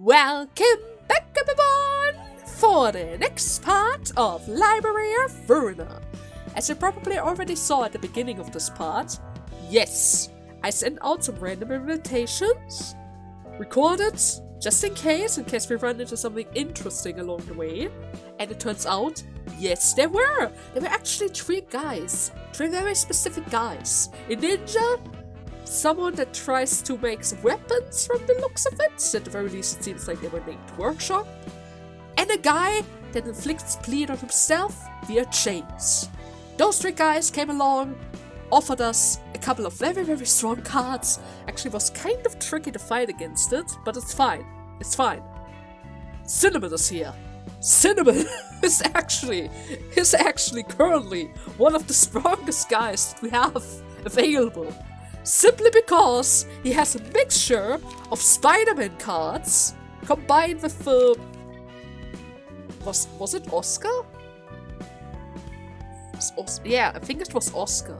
Welcome back, everyone, for the next part of Library of Ruina. As you probably already saw at the beginning of this part, yes, I sent out some random invitations, recorded just in case we run into something interesting along the way, and it turns out, yes, there were actually three guys, three very specific guys. A ninja, someone that tries to make some weapons from the looks of it, at the very least it seems like they were named Workshop, and a guy that inflicts bleed on himself via chains. Those three guys came along, offered us a couple of very, very strong cards. Actually, it was kind of tricky to fight against it, but it's fine. It's fine. Cinnamon is here. Cinnamon is actually currently one of the strongest guys that we have available. Simply because he has a mixture of Spider-Man cards combined with was it Oscar? Yeah, I think it was Oscar.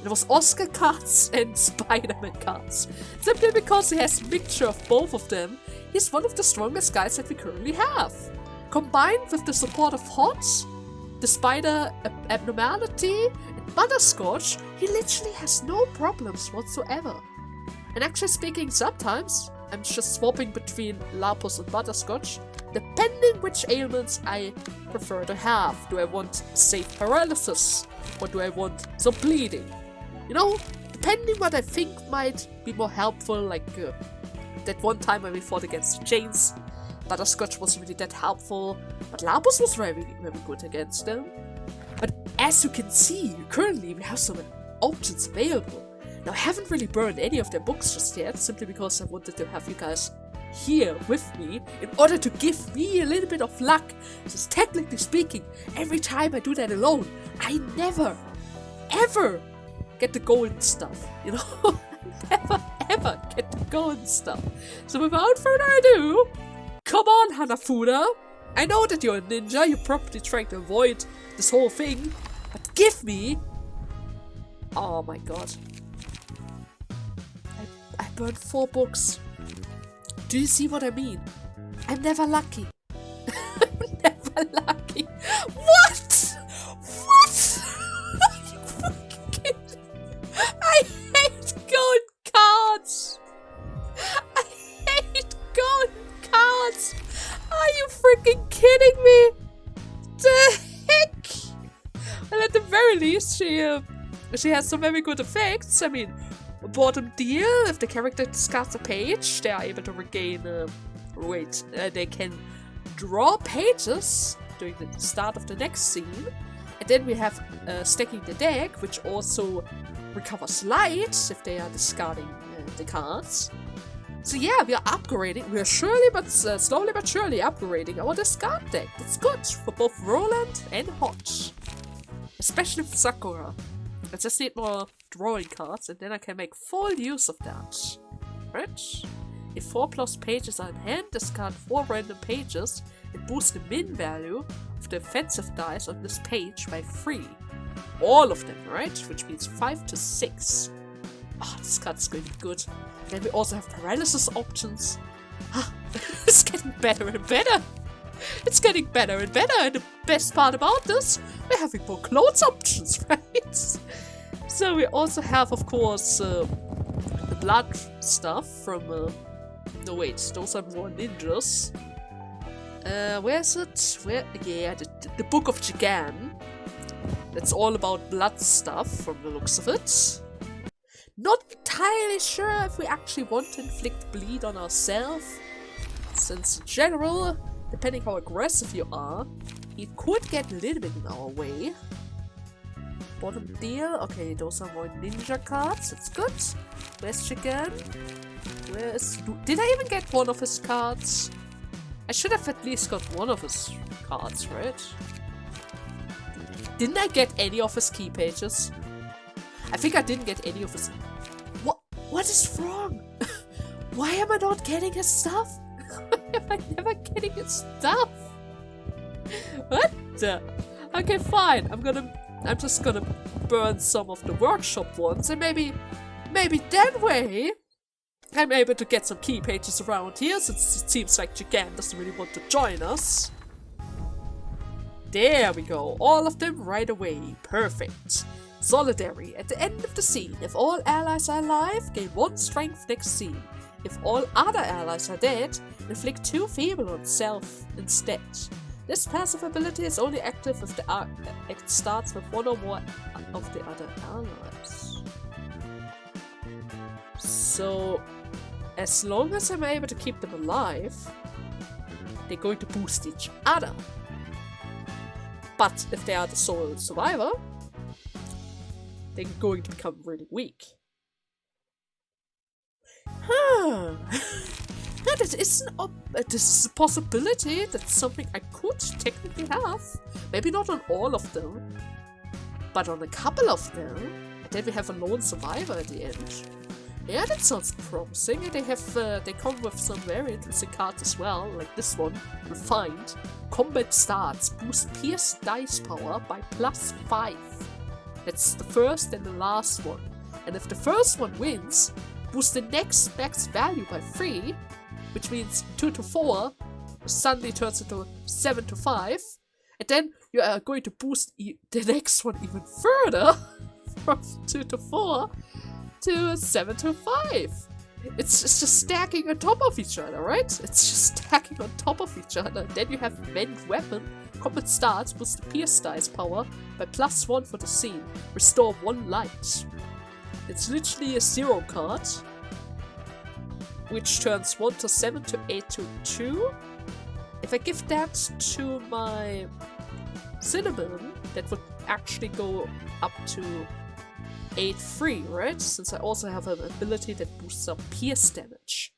It was Oscar cards and Spider-Man cards. Simply because he has a mixture of both of them, he's one of the strongest guys that we currently have. Combined with the support of Hot, the Spider Abnormality, and Butterscotch, he literally has no problems whatsoever. And actually speaking, sometimes I'm just swapping between Lapus and Butterscotch, depending which ailments I prefer to have. Do I want safe paralysis? Or do I want some bleeding? You know, depending what I think might be more helpful, like that one time when we fought against the chains, Butterscotch wasn't really that helpful, but Lapus was very, very good against them. But as you can see, currently we have some options available. Now I haven't really burned any of their books just yet, simply because I wanted to have you guys here with me in order to give me a little bit of luck. Because technically speaking, every time I do that alone, I never, ever get the golden stuff, you know? Never, ever get the golden stuff. So without further ado, come on, Hanafuda! I know that you're a ninja, you're probably trying to avoid this whole thing, but give me... Oh my god. I burned 4 books. Do you see what I mean? I'm never lucky. I'm never lucky. What? What? Are you fucking kidding? I hate gold cards. I hate gold cards. Are you freaking kidding me? The heck? And at the very least, she has some very good effects. I mean, bottom deal, if the character discards a page, they are able to regain, they can draw pages during the start of the next scene. And then we have stacking the deck, which also recovers light if they are discarding the cards. So yeah, we are upgrading. We are slowly but surely upgrading our discard deck. That's good for both Roland and Hotch. Especially with Sakura. I just need more drawing cards and then I can make full use of that. Right? If 4+ pages are in hand, discard 4 random pages and boost the min value of the offensive dice on this page by 3. All of them, right? Which means 5 to 6. Ah, this card's going to be good. Then we also have paralysis options. Ah, it's getting better and better. It's getting better and better, and the best part about this, we're having more clothes options, right? So we also have, of course, the blood stuff from, no wait, those are more ninjas. Where is it? Yeah, the Book of Jigan. That's all about blood stuff from the looks of it. Not entirely sure if we actually want to inflict bleed on ourselves, since in general, depending how aggressive you are, it could get a little bit in our way. Bottom deal, okay, those are more ninja cards, that's good. Where's Chicken? Where is... Did I even get one of his cards? I should have at least got one of his cards, right? Didn't I get any of his key pages? I think I didn't get any of his... What is wrong? Why am I not getting his stuff? Why am I never getting his stuff? What the? Okay, fine. I'm just gonna burn some of the workshop ones, and maybe that way I'm able to get some key pages around here, since it seems like Jagan doesn't really want to join us. There we go, all of them right away. Perfect. Solidary. At the end of the scene, if all allies are alive, gain 1 strength next scene. If all other allies are dead, inflict 2 feeble on self instead. This passive ability is only active if the act starts with 1 or more of the other allies. So, as long as I'm able to keep them alive, they're going to boost each other. But if they are the sole survivor, they're going to become really weak. Huh. Yeah, this is a possibility. That's something I could technically have. Maybe not on all of them, but on a couple of them. And then we have a lone survivor at the end. Yeah, that sounds promising. And they come with some very interesting cards as well, like this one, Refined. Combat starts, boost Pierce dice power by +5. That's the first and the last one. And if the first one wins, boost the next max value by 3, which means 2 to 4 suddenly turns into 7 to 5. And then you are going to boost the next one even further from 2 to 4 to 7 to 5. It's just stacking on top of each other, right? It's just stacking on top of each other. And then you have Mend Weapon. Combat starts, boost the Pierce dice power by +1 for the scene. Restore 1 light. It's literally a 0 card, which turns 1 to 7 to 8 to 2. If I give that to my Cinnamon, that would actually go up to 8-3, right? Since I also have an ability that boosts up pierce damage.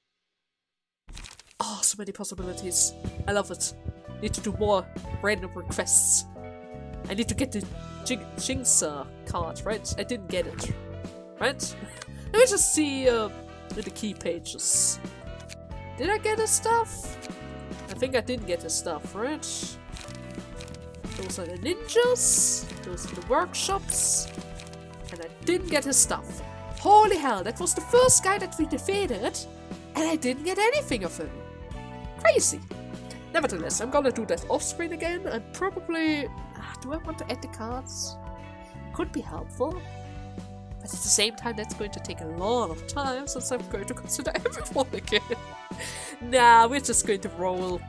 Oh, so many possibilities. I love it. Need to do more random requests. I need to get the Jinx card, right? I didn't get it. Right? Let me just see the key pages. Did I get his stuff? I think I didn't get his stuff, right? Those are the ninjas. Those are the workshops. And I didn't get his stuff. Holy hell, that was the first guy that we defeated, and I didn't get anything of him. Crazy. Nevertheless, I'm gonna do that off screen again, and probably... do I want to add the cards? Could be helpful. But at the same time, that's going to take a lot of time, since I'm going to consider everyone again. Nah, we're just going to roll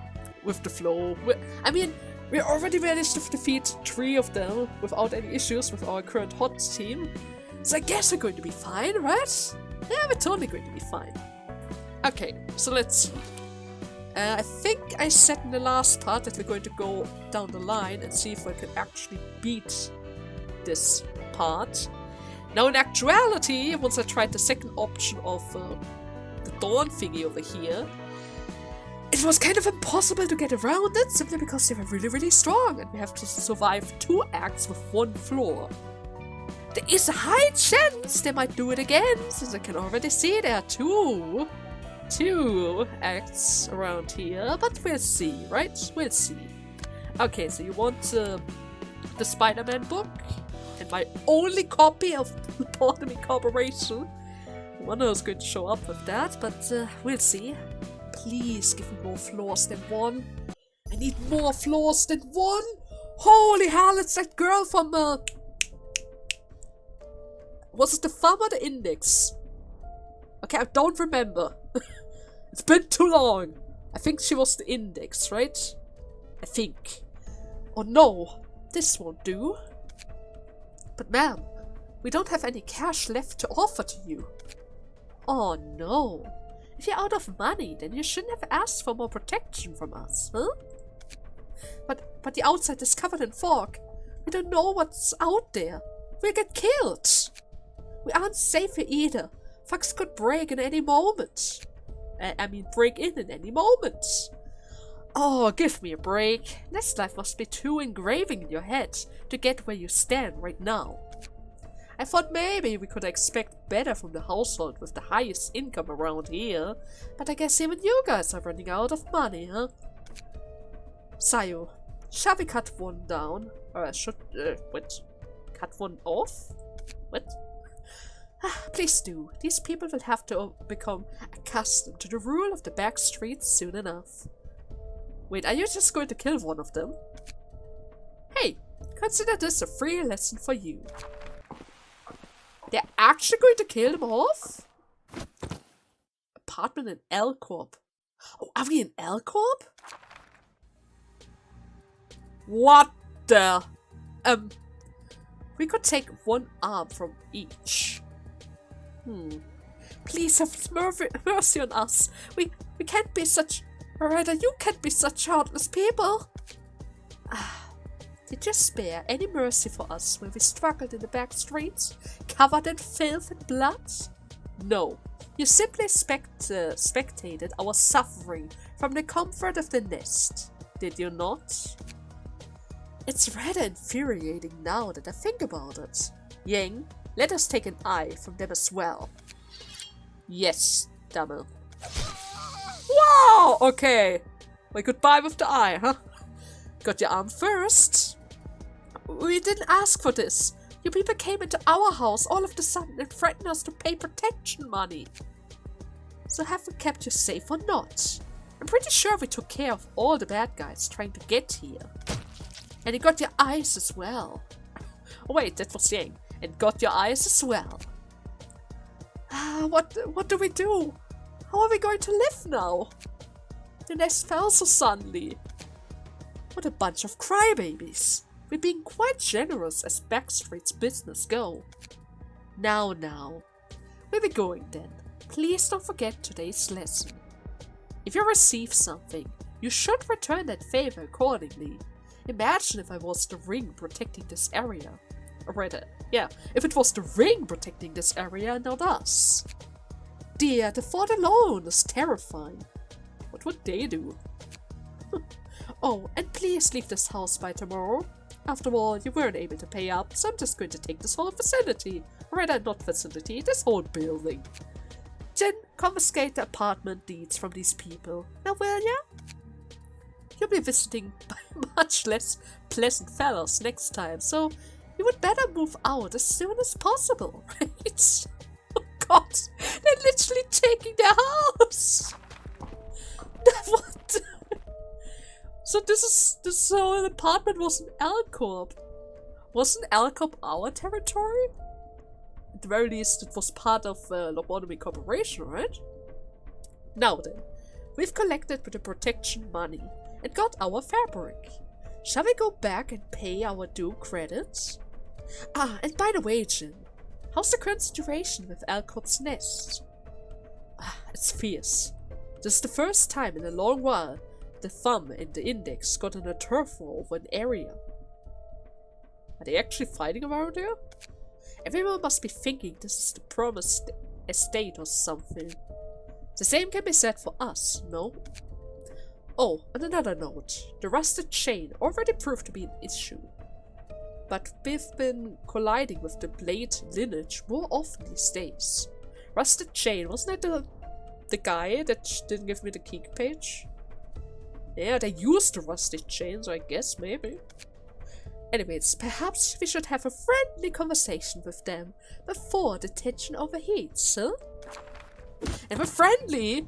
with the flow. We already managed to defeat 3 of them without any issues with our current hot team. So I guess we're going to be fine, right? Yeah, we're totally going to be fine. Okay, so let's see. I think I said in the last part that we're going to go down the line and see if I can actually beat this part. Now in actuality, once I tried the second option of the Dawn thingy over here, it was kind of impossible to get around it simply because they were really, really strong and we have to survive 2 acts with 1 floor. There is a high chance they might do it again, since I can already see there are 2 acts around here, but we'll see, right? We'll see. Okay, so you want the Spider-Man book and my only copy of the Botany Corporation. I wonder who's going to show up with that, but we'll see. Please give me more floors than 1. I need more floors than 1. Holy hell, it's that girl from was it the Thumb or the Index? Okay, I don't remember. It's been too long. I think she was the Index, right? I think. Oh no, this won't do. But ma'am, we don't have any cash left to offer to you. Oh no. If you're out of money, then you shouldn't have asked for more protection from us, huh? But the outside is covered in fog. We don't know what's out there. We'll get killed. We aren't safe here either. Thugs could break in any moment. Break in any moment. Oh, give me a break. This life must be too engraving in your head to get where you stand right now. I thought maybe we could expect better from the household with the highest income around here, but I guess even you guys are running out of money, huh? Sayo, shall we cut 1 down? Or I should, what? Cut 1 off? What? Please do. These people will have to become accustomed to the rule of the back streets soon enough. Wait, are you just going to kill one of them? Hey, consider this a free lesson for you. They're actually going to kill them off? Apartment in L Corp. Oh, are we in L Corp? What the? We could take one arm from each. Please have mercy on us. We can't be such... Or rather, you can't be such heartless people. Did you spare any mercy for us when we struggled in the back streets, covered in filth and blood? No. You simply spectated our suffering from the comfort of the nest, did you not? It's rather infuriating now that I think about it. Yang, let us take an eye from them as well. Yes, Dummel. Wow, okay. Well, goodbye with the eye, huh? Got your arm first. We didn't ask for this. You people came into our house all of a sudden and threatened us to pay protection money. So have we kept you safe or not? I'm pretty sure we took care of all the bad guys trying to get here. And you got your eyes as well. Oh wait, that was Yang. And got your eyes as well. What do we do? How are we going to live now? The nest fell so suddenly. What a bunch of crybabies. We're being quite generous as Backstreet's business go. Now. Where we going then? Please don't forget today's lesson. If you receive something, you should return that favor accordingly. Imagine if I was the ring protecting this area. Or rather, yeah, if it was the ring protecting this area and not us. Dear, the thought alone is terrifying. What would they do? Oh, and please leave this house by tomorrow. After all, you weren't able to pay up, so I'm just going to take this whole facility. Or rather, not facility, this whole building. Then confiscate the apartment deeds from these people. Now will ya? You'll be visiting much less pleasant fellows next time, so you would better move out as soon as possible, right? Oh god, they're literally taking their house! What? So this whole apartment was an L Corp. Wasn't L Corp our territory? At the very least, it was part of Lobotomy Corporation, right? Now then, we've collected the protection money and got our fabric. Shall we go back and pay our due credits? Ah, and by the way, Jin, how's the current situation with L Corp's nest? It's fierce. This is the first time in a long while the thumb and the index got in a turf war over an area. Are they actually fighting around here? Everyone must be thinking this is the promised estate or something. The same can be said for us, no? Oh, on another note, the rusted chain already proved to be an issue. But we've been colliding with the blade lineage more often these days. Rusted chain, wasn't it the guy that didn't give me the geek page? Yeah, they used the rusted chain, so I guess maybe. Anyways, perhaps we should have a friendly conversation with them before the tension overheats, huh? And we're friendly!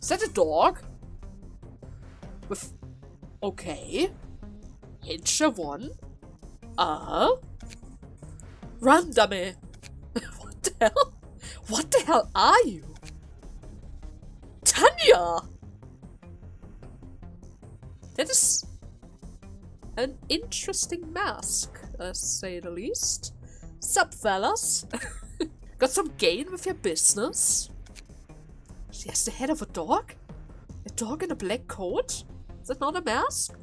Is that a dog? With... okay. Hincher 1. Run, dummy! What the hell? What the hell are you? Tanya! That is an interesting mask, to say the least. Sup, fellas? Got some gain with your business? She has the head of a dog? A dog in a black coat? Is that not a mask?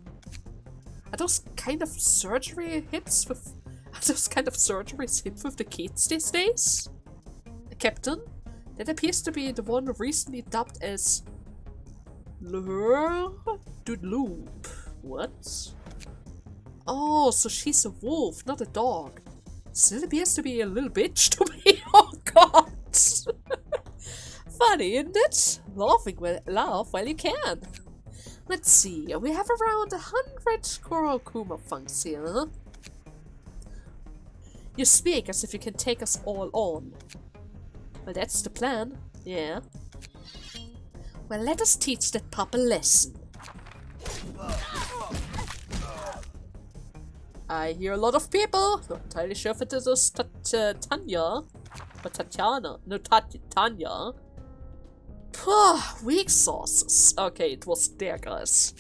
Are those kind of surgery hits with... Are those kind of surgeries hit with the kids these days? A captain? That appears to be the one recently dubbed as... Lure du Loop. What? Oh, so she's a wolf, not a dog. Still appears to be a little bitch to me. Oh god! Funny, isn't it? Laugh while you can. Let's see, we have around 100 Kurokuma funks here, huh? You speak as if you can take us all on. Well, that's the plan. Yeah. Well, let us teach that pup a lesson. I hear a lot of people. Not entirely sure if it is Tanya. Or Tatiana. No, Tanya. Weak sauces. Okay, it was there, guys.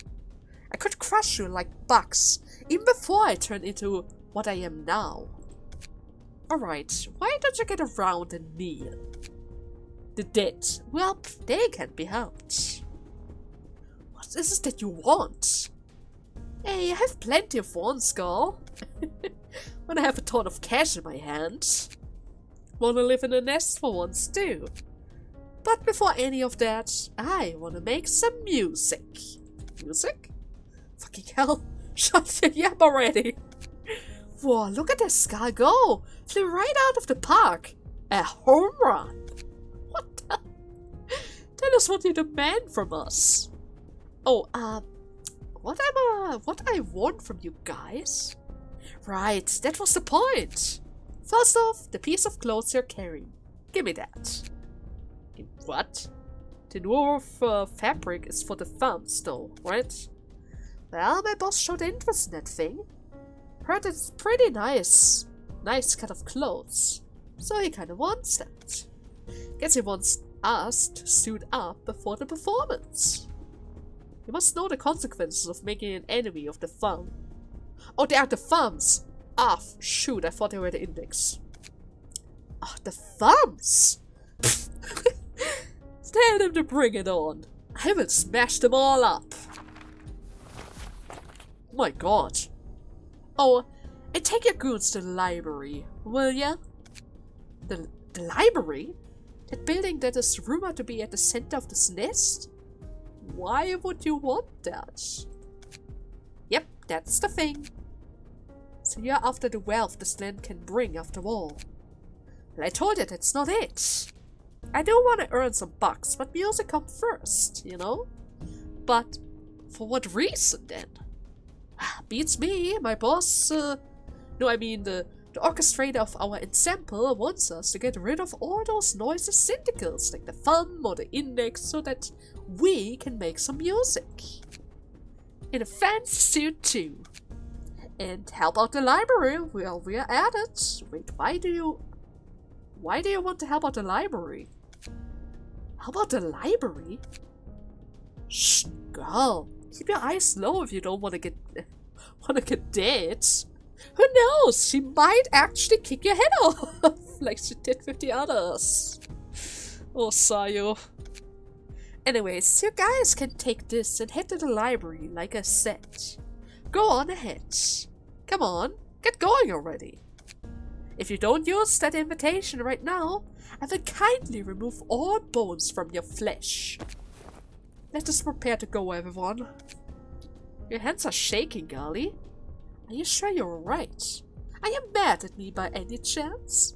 I could crush you like bugs, even before I turned into what I am now. Alright, why don't you get around and kneel? The dead, well, they can't be helped. What is it that you want? Hey, I have plenty of wants, girl. When I have a ton of cash in my hand. Wanna live in a nest for once too. But before any of that, I wanna make some music. Music? Fucking hell, shut your yap already. Whoa, look at this guy go! Flew right out of the park. A home run. What the? Tell us what you demand from us. Oh, what I want from you guys? Right, that was the point. First off, the piece of clothes you're carrying. Give me that. What? The dwarf fabric is for the thumbs though, right? Well, my boss showed interest in that thing. Heard it's pretty nice. Nice cut of clothes. So he kinda wants that. Guess he wants us to suit up before the performance. You must know the consequences of making an enemy of the thumb. Oh, they are the thumbs! Ah, shoot, I thought they were the index. Ah, the thumbs! Tell them to bring it on. I will smash them all up. My god. Oh, and take your goons to the library, will ya? The library? That building that is rumored to be at the center of this nest? Why would you want that? Yep, that's the thing. So you're after the wealth this land can bring after all. Well, I told you that's not it. I do want to earn some bucks, but music comes first, you know? But for what reason then? Beats me, my boss, the orchestrator of our ensemble wants us to get rid of all those noisy syndicals like the thumb or the index so that we can make some music. In a fancy suit too. And help out the library while we're at it. Wait, why do you want to help out the library? Help out the library? Shh, girl. Keep your eyes low if you don't want to get dead. Who knows? She might actually kick your head off, like she did with the others. Oh, Sayo. Anyways, you guys can take this and head to the library, like I said. Go on ahead. Come on, get going already. If you don't use that invitation right now, I will kindly remove all bones from your flesh. Let us prepare to go, everyone. Your hands are shaking, girlie. Are you sure you're alright? Are you mad at me by any chance?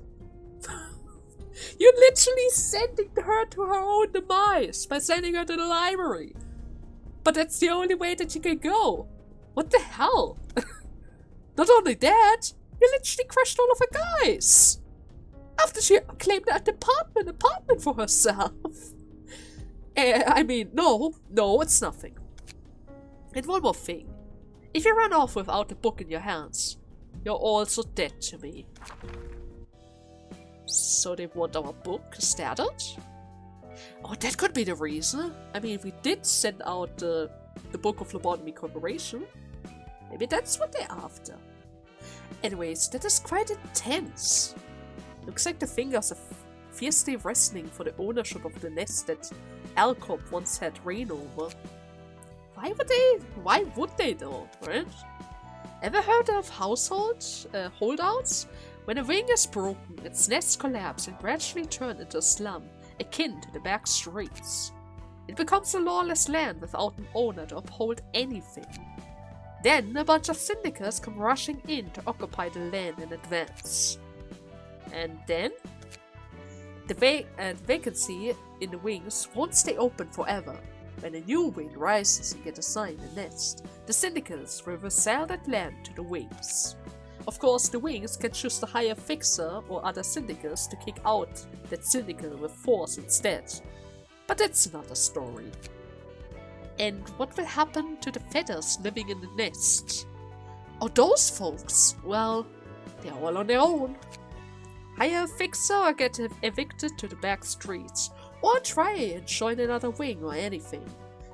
You're literally sending her to her own demise by sending her to the library. But that's the only way that you can go. What the hell? Not only that, you literally crushed all of her guys. After she claimed that apartment for herself. No, it's nothing. And one more thing. If you run off without the book in your hands, you're also dead to me. So they want our book, is that it? Oh, that could be the reason. I mean, we did send out the Book of Lobotomy Corporation. Maybe that's what they're after. Anyways, that is quite intense. Looks like the fingers are fiercely wrestling for the ownership of the nest that Alcop once had reign over. Why would they though, right? Ever heard of holdouts? When a wing is broken, its nest collapses and gradually turns into a slum, akin to the back streets. It becomes a lawless land without an owner to uphold anything. Then a bunch of syndicates come rushing in to occupy the land in advance. And then? The vacancy in the wings won't stay open forever. When a new wing rises and gets assigned a nest, the syndicates will resell that land to the wings. Of course, the wings can choose to hire a fixer or other syndicates to kick out that syndicate with force instead. But that's another story. And what will happen to the feathers living in the nest? Oh, those folks, well, they're all on their own. Hire a fixer or get evicted to the back streets, or try and join another wing or anything.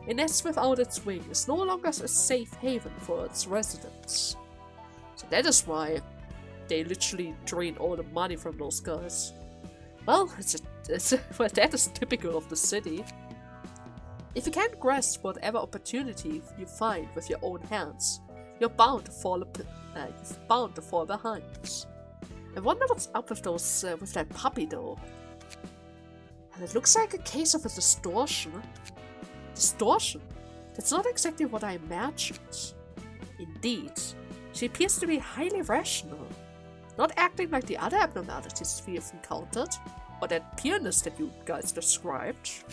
A nest without its wing is no longer a safe haven for its residents. So that is why they literally drain all the money from those guys. Well, well, that is typical of the city. If you can't grasp whatever opportunity you find with your own hands, you're bound to fall behind. I wonder what's up with those with that puppy though. And it looks like a case of a distortion. Distortion? That's not exactly what I imagined. Indeed, she appears to be highly rational, not acting like the other abnormalities we have encountered, or that pianist that you guys described.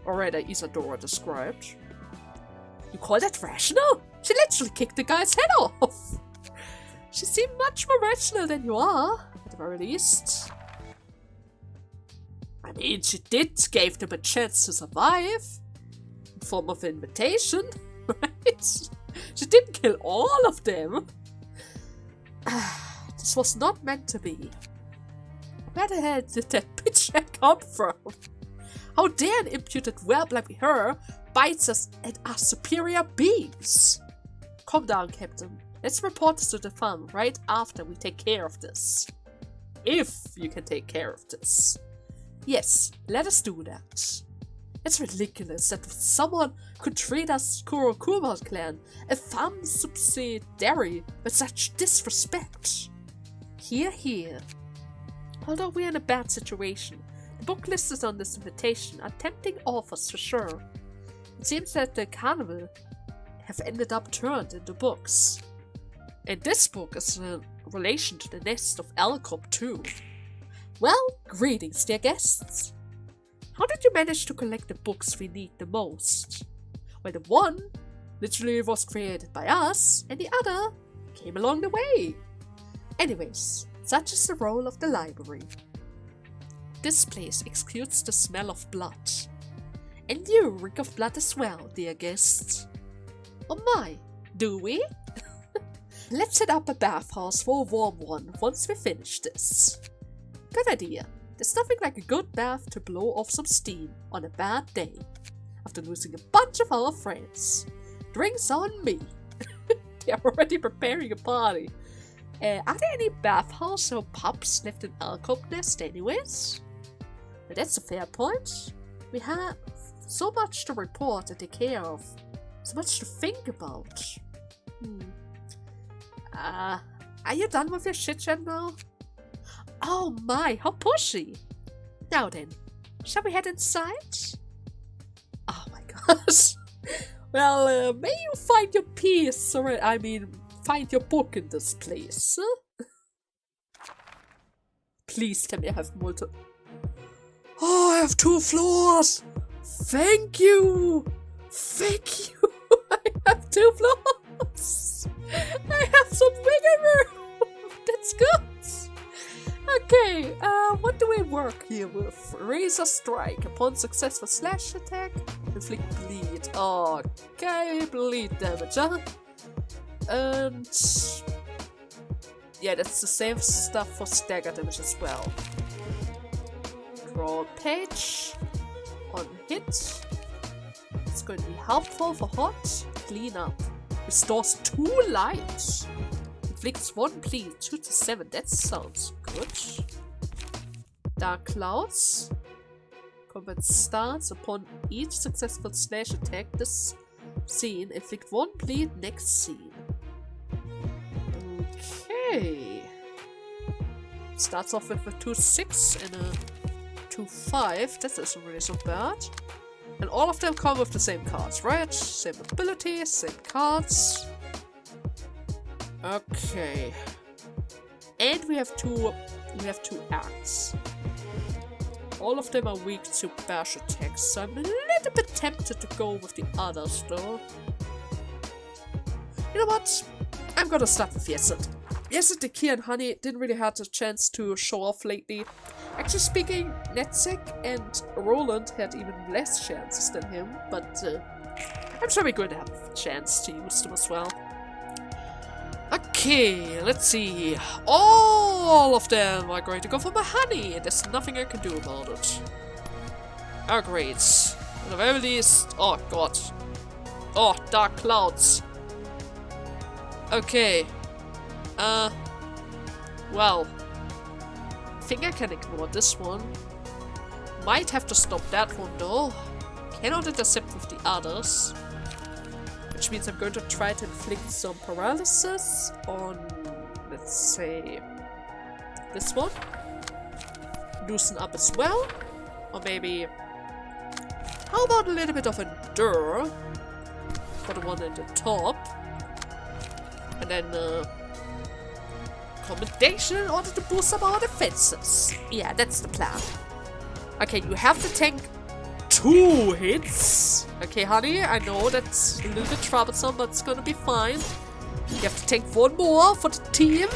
Or rather, Isadora described. You call that rational? She literally kicked the guy's head off! She seemed much more rational than you are, at the very least. I mean, she gave them a chance to survive. In form of invitation, right? She didn't kill all of them. This was not meant to be. Where the hell did that bitch come from? How dare an imputed whelp like her bites us and are superior beings? Calm down, Captain. Let's report this to the farm right after we take care of this. If you can take care of this. Yes, let us do that. It's ridiculous that someone could treat us Kurokuma clan, a farm subsidiary, with such disrespect. Hear, hear. Although we're in a bad situation, the book listed on this invitation are tempting offers for sure. It seems that the carnival have ended up turned into books. And this book is in relation to the nest of Alcop too. Well, greetings dear guests. How did you manage to collect the books we need the most? Well, the one literally was created by us, and the other came along the way. Anyways, such is the role of the library. This place exudes the smell of blood. And you reek of blood as well, dear guests. Oh my, do we? Let's set up a bathhouse for a warm one once we finish this. Good idea. There's nothing like a good bath to blow off some steam on a bad day. After losing a bunch of our friends. Drinks on me. They're already preparing a party. Are there any bathhouse or pubs left in Alcop Nest anyways? Well, that's a fair point. We have so much to report and take care of. So much to think about. Are you done with your chit-chat now? Oh my, how pushy! Now then, shall we head inside? Oh my gosh. Well, may you find your peace, or I mean, find your book in this place. Please tell me I have multiple. Oh, I have 2 floors! Thank you! Thank you! I have 2 floors! I have some wiggle room! That's good! Okay, what do we work here with? Razor Strike. Upon successful slash attack, inflict bleed. Okay, bleed damage, huh? And yeah, that's the same stuff for stagger damage as well. Draw a page on hit. It's going to be helpful for hot. Clean up. Restores 2 light. Inflicts 1 bleed, 2 to 7. That sounds good. Dark Clouds. Combat starts upon each successful slash attack. This scene inflict 1 bleed next scene. Okay. Starts off with a 2-6 and a 2-5. That isn't really so bad. And all of them come with the same cards, right? Same abilities, same cards. Okay. And we have two acts. All of them are weak to bash attacks, so I'm a little bit tempted to go with the others though. You know what? I'm gonna start with Yeset. Yes, the Key and Honey didn't really have a chance to show off lately. Actually speaking, Netzek and Roland had even less chances than him, but I'm sure we're going to have a chance to use them as well. Okay, let's see. All of them are going to go for my honey. There's nothing I can do about it. Oh, great. At the very least... Oh, God. Oh, dark clouds. Okay. Well. I think I can ignore this one. Might have to stop that one, though. Cannot intercept with the others. Which means I'm going to try to inflict some paralysis on, let's say, this one. Loosen up as well. Or maybe... How about a little bit of Endure? For the one at the top. And then, Commendation in order to boost up our defenses. Yeah, that's the plan. Okay, you have to tank 2 hits. Okay, honey, I know that's a little bit troublesome, but it's gonna be fine. You have to tank 1 more for the team.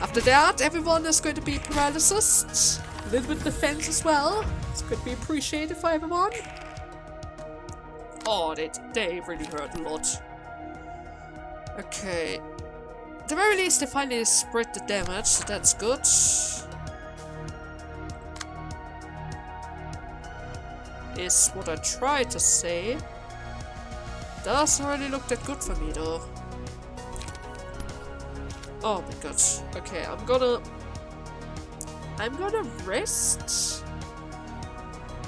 After that, everyone is going to be paralyzed. A little bit defense as well. It's going to be appreciated for everyone. Oh, they really hurt a lot. Okay. At the very least, they finally spread the damage, so that's good. Is what I tried to say. Doesn't really look that good for me though. Oh my god. Okay, I'm gonna rest.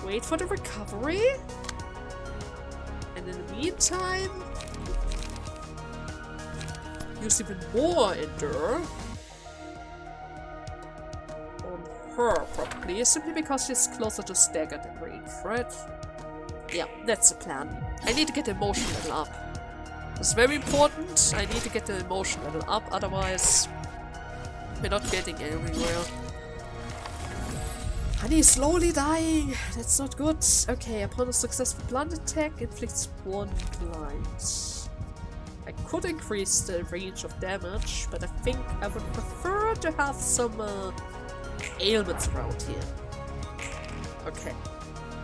Wait for the recovery. And in the meantime, use even more Endure. On her, probably. Simply because she's closer to stagger than range, right? Yeah, that's the plan. I need to get the emotion level up. It's very important. I need to get the emotion level up, otherwise we're not getting anywhere. Honey is slowly dying. That's not good. Okay, upon a successful blunt attack, inflicts 1 blind. I could increase the range of damage, but I think I would prefer to have some ailments around here. Okay.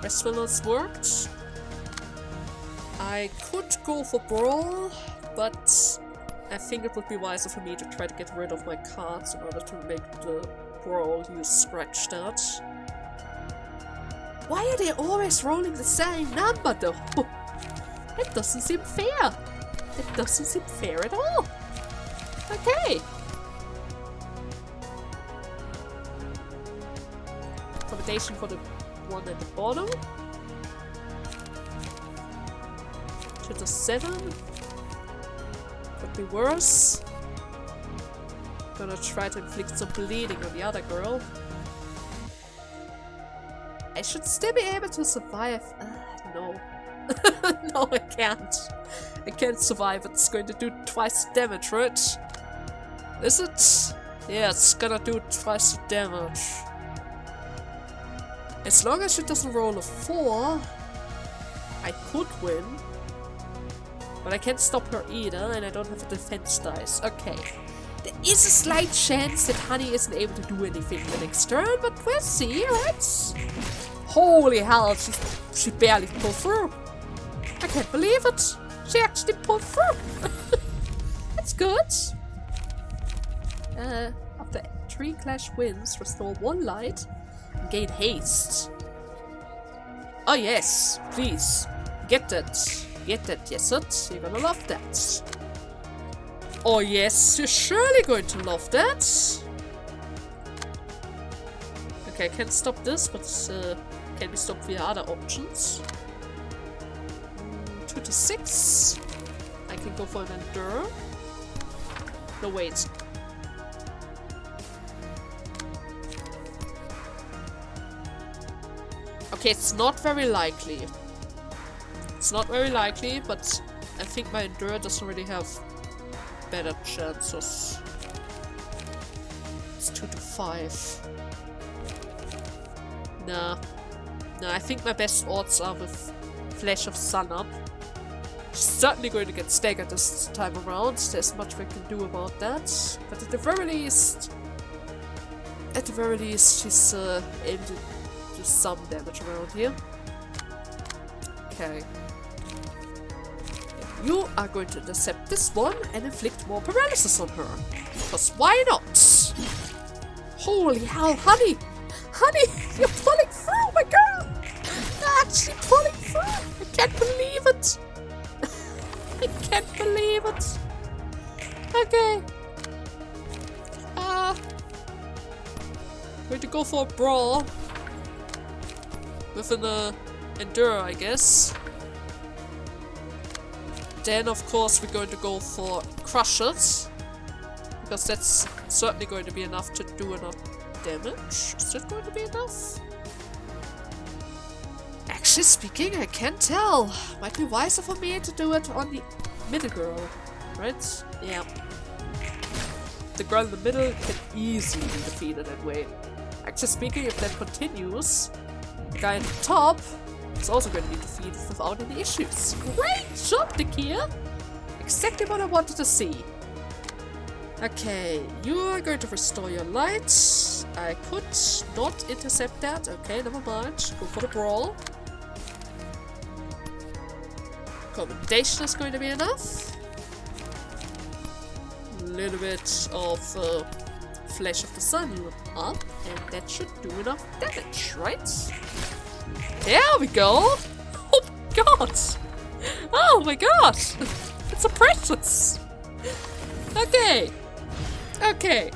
Restfulness worked. I could go for Brawl, but I think it would be wiser for me to try to get rid of my cards in order to make the Brawl use Scratch that. Why are they always rolling the same number though? That doesn't seem fair. It doesn't seem fair at all. Okay. Accommodation for the one at the bottom. To the 7. Could be worse. Gonna try to inflict some bleeding on the other girl. I should still be able to survive. No. No, I can't. I can't survive. It's going to do twice the damage, right? Is it? Yeah, it's gonna do twice the damage. As long as she doesn't roll a 4, I could win. But I can't stop her either, and I don't have a defense dice. Okay. There is a slight chance that Honey isn't able to do anything the next turn, but we'll see, right? Holy hell, she barely pulled through. I can't believe it. She actually pulled through. That's good. After 3 clash wins, restore 1 light and gain haste. Oh yes, please. Get that. Get that, yes it. You're gonna love that. Oh yes, you're surely going to love that. Okay, I can't stop this, but can be stopped via other options. 2 to 6. I can go for an Endure. No, wait. Okay, it's not very likely. It's not very likely, but I think my Endure doesn't really have better chances. It's 2 to 5. Nah. Nah, I think my best odds are with Flash of Sun up. She's certainly going to get staggered this time around. There's much we can do about that. But at the very least, she's able to do some damage around here. Okay. You are going to intercept this one and inflict more paralysis on her. Because why not? Holy hell, honey! Honey, you're pulling through, my girl! You're actually pulling through! I can't believe it! I can't believe it! Okay. Going to go for a brawl. With an endure, I guess. Then, of course, we're going to go for crush it. Because that's certainly going to be enough to do enough damage. Is that going to be enough? Actually speaking, I can't tell. Might be wiser for me to do it on the middle girl. Right? Yeah. The girl in the middle can easily be defeated that way. Actually speaking, if that continues, the guy at the top is also going to be defeated without any issues. Great job, Nikia! Exactly what I wanted to see. Okay, you are going to restore your light. I could not intercept that. Okay, never mind. Go for the brawl. Commendation is going to be enough. A little bit of Flash of the Sun up, and that should do enough damage, right? There we go! Oh my god! Oh my god! It's a precious! Okay. Okay.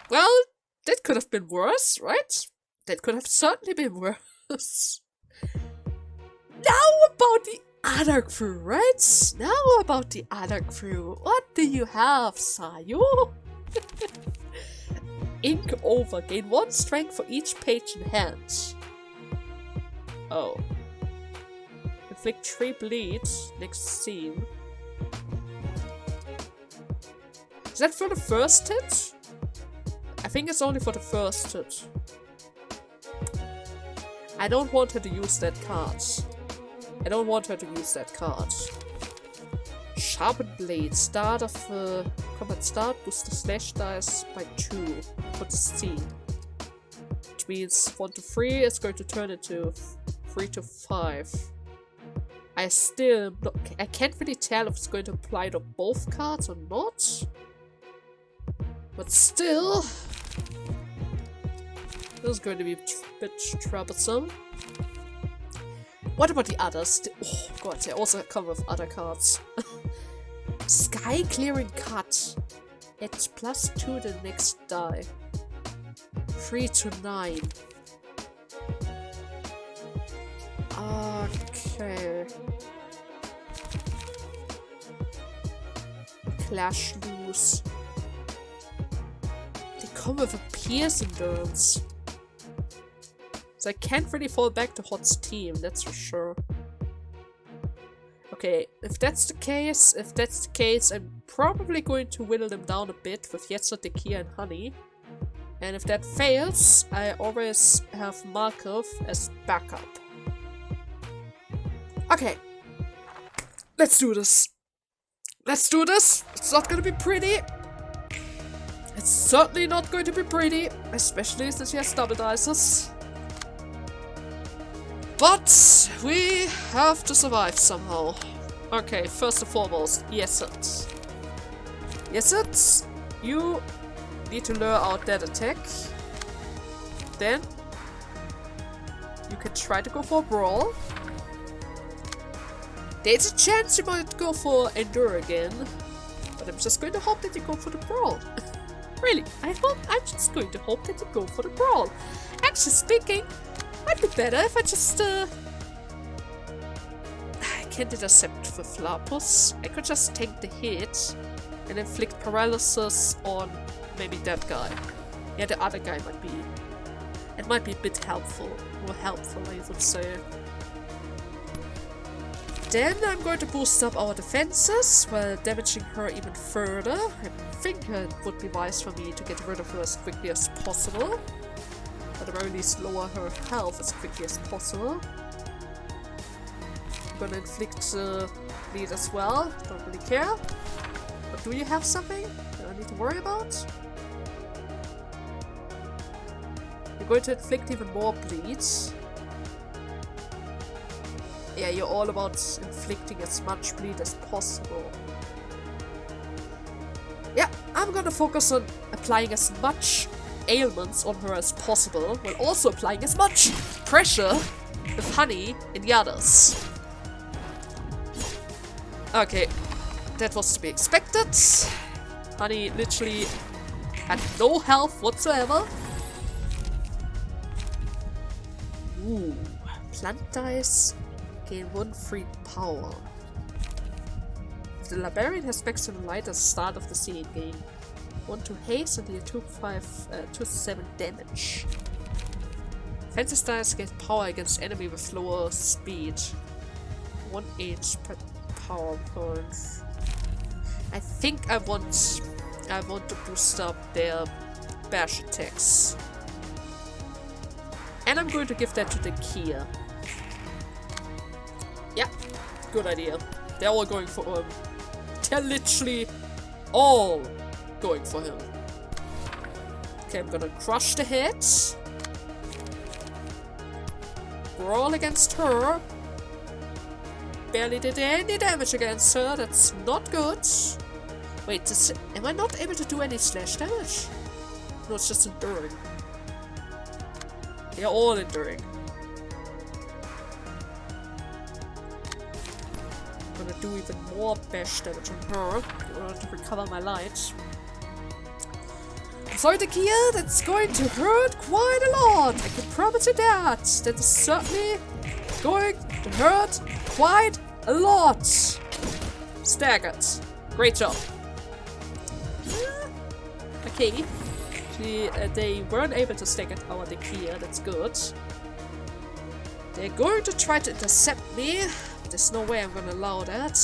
Well, that could have been worse, right? That could have certainly been worse. Now about the other crew, right? Now about the other crew. What do you have, Sayo? Ink over. Gain 1 strength for each page in hand. Oh. Inflict 3 bleed. Next scene. Is that for the first hit? I think it's only for the first hit. I don't want her to use that card. I don't want her to use that card. Sharpened blade. Start of combat start. Boost the slash dice by 2 for the scene. Which means 1 to 3 is going to turn into 3 to 5. I can't really tell if it's going to apply to both cards or not. But still, this is going to be a bit troublesome. What about the others? Oh god, they also come with other cards. Sky Clearing Cut. Add +2 to the next die. 3 to 9. Okay. Clash Loose. They come with a Pierce Endurance. So I can't really fall back to Hot's team, that's for sure. Okay, if that's the case, I'm probably going to whittle them down a bit with Yetzer, Dekia, and Honey. And if that fails, I always have Markov as backup. Okay. Let's do this. Let's do this. It's not gonna be pretty. It's certainly not going to be pretty, especially since she has double dices. But we have to survive somehow. Okay, first and foremost, Yeset. Yeset, you need to lure out that attack. Then you can try to go for a brawl. There's a chance you might go for endure again. But I'm just going to hope that you go for the brawl. Really, I'm just going to hope that you go for the brawl. Actually speaking, might be better if I just I can't intercept with Lapus. I could just take the hit and inflict paralysis on maybe that guy. Yeah, the other guy might be. It might be a bit helpful. More helpful, I would say. Then I'm going to boost up our defenses while damaging her even further. I think it would be wise for me to get rid of her as quickly as possible. At the very least lower her health as quickly as possible. I'm gonna inflict bleed as well. Don't really care. But do you have something that I need to worry about? You're going to inflict even more bleed. Yeah, you're all about inflicting as much bleed as possible. Yeah, I'm gonna focus on applying as much ailments on her as possible, while also applying as much pressure with honey in the others. Okay, that was to be expected. Honey literally had no health whatsoever. Ooh, plant dice gain 1 free power. If the librarian has maximum light at the start of the scene, gain 1 to haste and deal 2-7 damage. Fancy dice gain power against enemy with lower speed. 1/8 per power point. I think I want to boost up their bash attacks. And I'm going to give that to the Kia. Yeah, good idea. They're all going for him. They're literally all going for him. Okay, I'm gonna crush the head. Brawl against her. Barely did any damage against her. That's not good. Wait, am I not able to do any slash damage? No, it's just enduring. They're all enduring. I'm gonna do even more bash damage on her in order to recover my light. I'm sorry, Takia, that's going to hurt quite a lot. I can promise you that. That is certainly going to hurt quite a lot. Staggered. Great job. Okay. They weren't able to stagger our Takia. That's good. They're going to try to intercept me. There's no way I'm gonna allow that.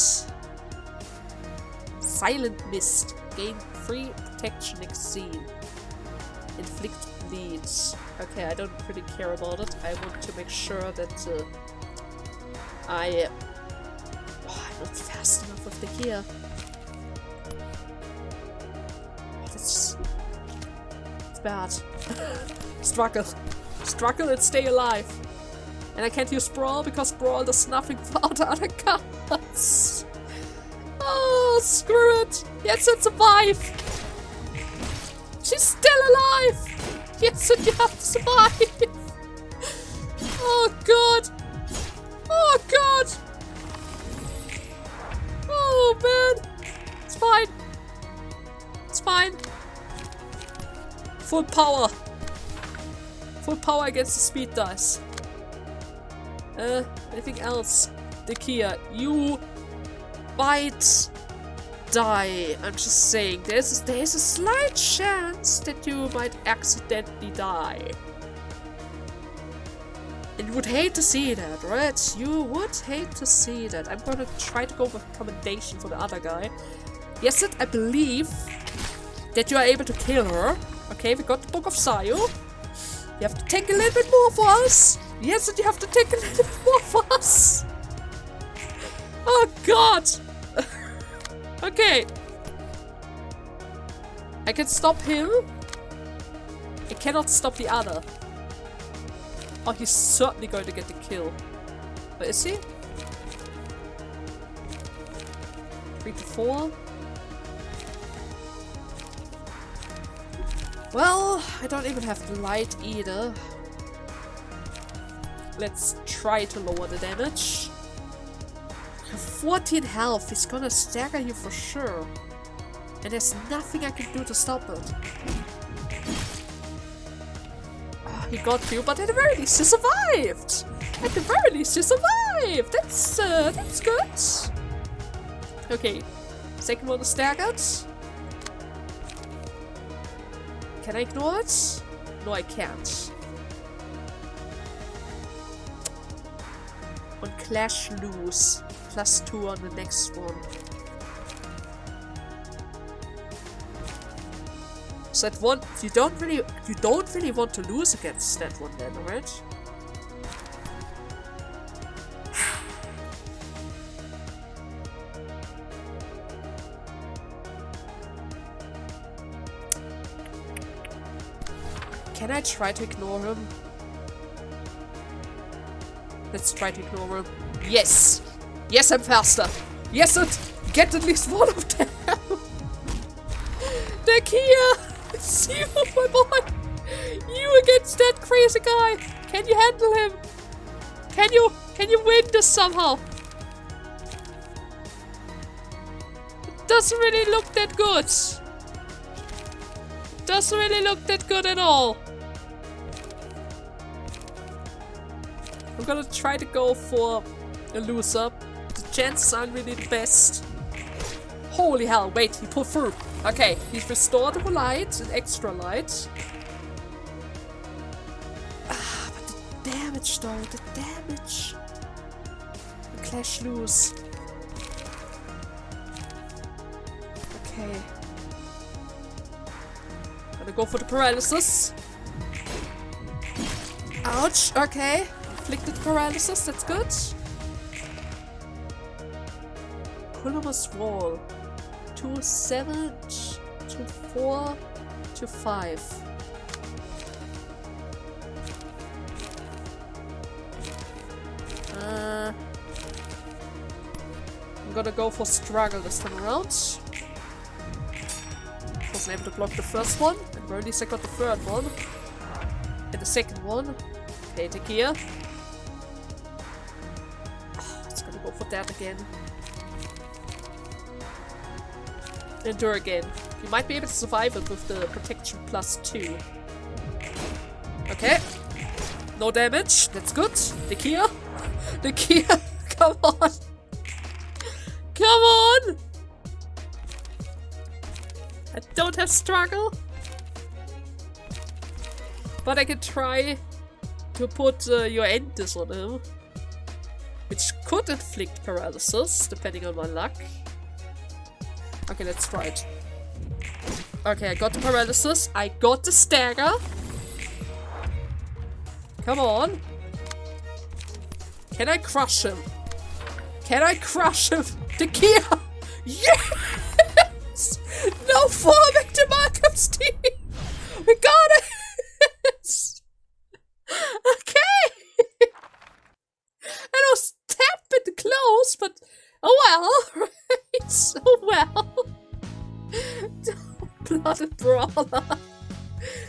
Silent Mist. Gain 3 protection next scene. Inflict bleeds. Okay, I don't really care about it. I want to make sure that I'm not fast enough with the gear. It's bad. Struggle. Struggle and stay alive. And I can't use Brawl because Brawl does nothing without other cards. Oh, screw it. Yes, and survive. She's still alive. Yes, and you have to survive. Oh, God. Oh, God. Oh, man. It's fine. It's fine. Full power. Full power against the speed dice. Anything else? Dekia, you might die. I'm just saying, there's a slight chance that you might accidentally die. And you would hate to see that, right? You would hate to see that. I'm gonna try to go with commendation for the other guy. Yes, I believe that you are able to kill her. Okay, we got the Book of Sayos. You have to take a little bit more for us. Yes, and you have to take a little bit more for us. Oh, God. Okay. I can stop him. I cannot stop the other. Oh, he's certainly going to get the kill. Where is he? 3 to 4. Well, I don't even have the light either. Let's try to lower the damage. 14 health. He's gonna stagger you for sure. And there's nothing I can do to stop it. Oh, he got you, but at the very least you survived! At the very least you survived! That's good! Okay. Second one is staggered. Can I ignore it? No, I can't. On Clash lose. +2 on the next one. So that one, you don't really want to lose against that one then, alright? Can I try to ignore him? Let's try to ignore him. Yes! Yes, I'm faster! Yes, and get at least one of them! They're here! It's you, my boy! You against that crazy guy! Can you handle him? Can you win this somehow? It doesn't really look that good. It doesn't really look that good at all. I'm gonna try to go for a loser. The chances aren't really the best. Holy hell, wait, he pulled through. Okay, he's restored the light, an extra light. Ah, but the damage though, the damage. The clash loose. Okay. Gonna go for the paralysis. Ouch, okay. Inflicted paralysis, that's good. Columbus Wall. 2-7, 2-4, 2-5. I'm gonna go for struggle this time around. Wasn't able to block the first one, and at least I got the third one. And the second one. Okay, take here. Oh, it's gonna go for that again. Endure again. You might be able to survive it with the protection +2. Okay. No damage. That's good. The Kia. The Kia. Come on. Come on. I don't have struggle. But I can try to put your Endis on him. Which could inflict paralysis, depending on my luck. Okay, let's try it. Okay, I got the paralysis. I got the stagger. Come on. Can I crush him? Can I crush him? The Kia! Yes! No forming to Malcolm's team! We got it! Okay! I was tapping the close, but oh well, right? Oh well. Blooded brawler.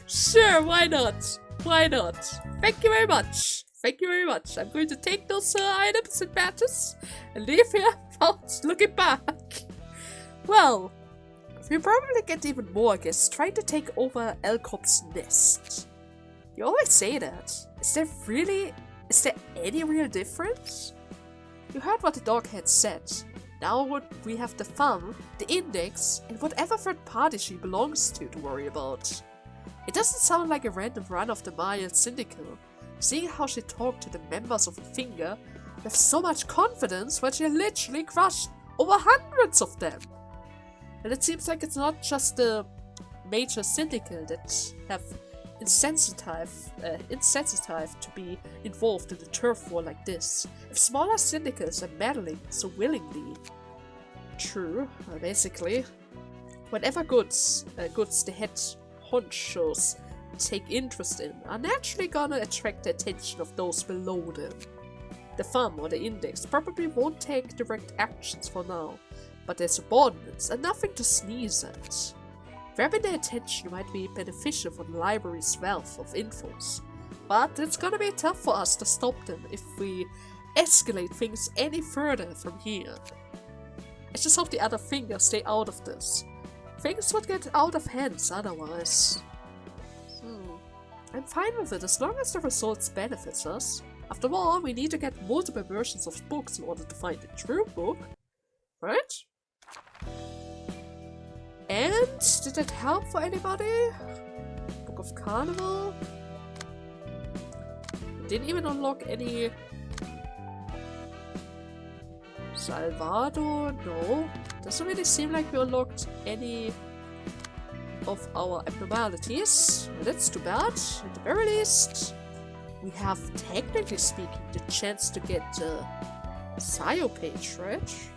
Sure, why not? Why not? Thank you very much. Thank you very much. I'm going to take those items and badges and leave here without looking back. Well, we'll probably get even more guests trying to take over Elcop's nest. You always say that. Is there any real difference? You heard what the doghead said. Now we have the farm, the index, and whatever third party she belongs to worry about. It doesn't sound like a random run-of-the-mile syndicate, seeing how she talked to the members of the Finger with so much confidence when she literally crushed over hundreds of them. And it seems like it's not just the major syndicate that have insensitive to be involved in a turf war like this. If smaller syndicates are meddling so willingly, true, basically, whatever goods the head honchos take interest in are naturally gonna attract the attention of those below them. The farm or the index probably won't take direct actions for now, but their subordinates are nothing to sneeze at. Grabbing their attention might be beneficial for the library's wealth of infos, but it's gonna be tough for us to stop them if we escalate things any further from here. I just hope the other Fingers stay out of this. Things would get out of hands otherwise. I'm fine with it as long as the results benefits us. After all, we need to get multiple versions of books in order to find the true book, right? And did that help for anybody? Book of Carnival? Didn't even unlock any... Salvador? No. Doesn't really seem like we unlocked any of our abnormalities. Well, that's too bad. At the very least, we have, technically speaking, the chance to get Sayos page, right?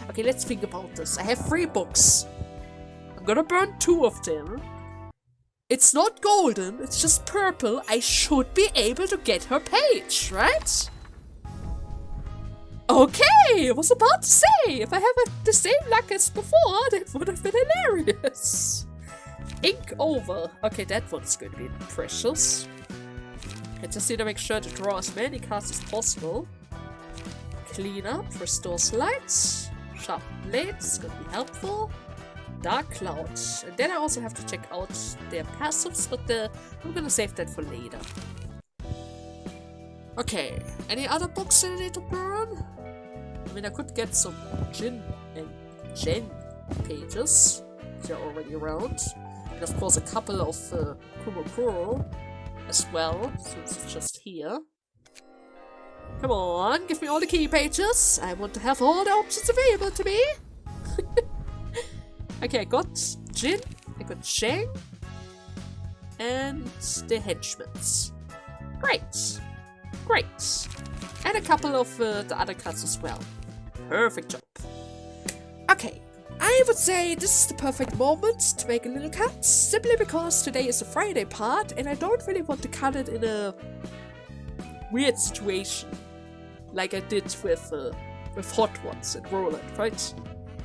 Okay, let's think about this. I have 3 books. I'm gonna burn 2 of them. It's not golden, it's just purple. I should be able to get her page, right? Okay, I was about to say, if I have the same luck as before, that would have been hilarious. Ink over. Okay, that one's going to be precious. I just need to make sure to draw as many cards as possible. Clean up, restores lights. Sharp blades, going to be helpful. Dark clouds. And then I also have to check out their passives, but I'm going to save that for later. Okay, any other books that I need to burn? I mean, I could get some Jin and Jen pages. They're already around. And of course a couple of Kurokuro as well, since it's just here. Come on, give me all the key pages. I want to have all the options available to me. Okay, I got Jin, I got Shang, and the henchmen. Great. Great. And a couple of the other cards as well. Perfect job. Okay, I would say this is the perfect moment to make a little cut, simply because today is the Friday part and I don't really want to cut it in a weird situation like I did with Hot Ones and Roland, right?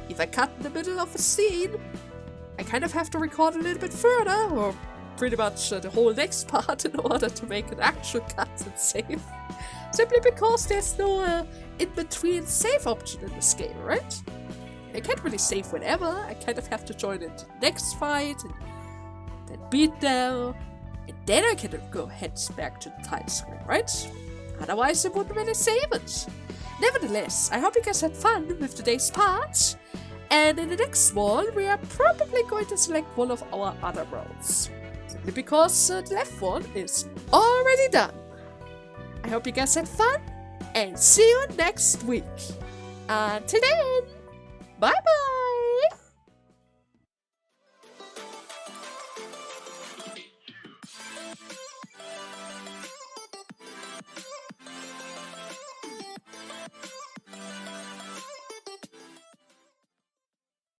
If I cut in the middle of a scene, I kind of have to record a little bit further, or pretty much the whole next part in order to make an actual cut and save. Simply because there's no in-between save option in this game, right? I can't really save whenever, I kind of have to join into the next fight, and then beat them, and then I can go head back to the title screen, right? Otherwise I wouldn't really save it. Nevertheless, I hope you guys had fun with today's part, and in the next one we are probably going to select one of our other roles. Simply because the left one is already done. I hope you guys had fun, and see you next week. Until then, bye bye!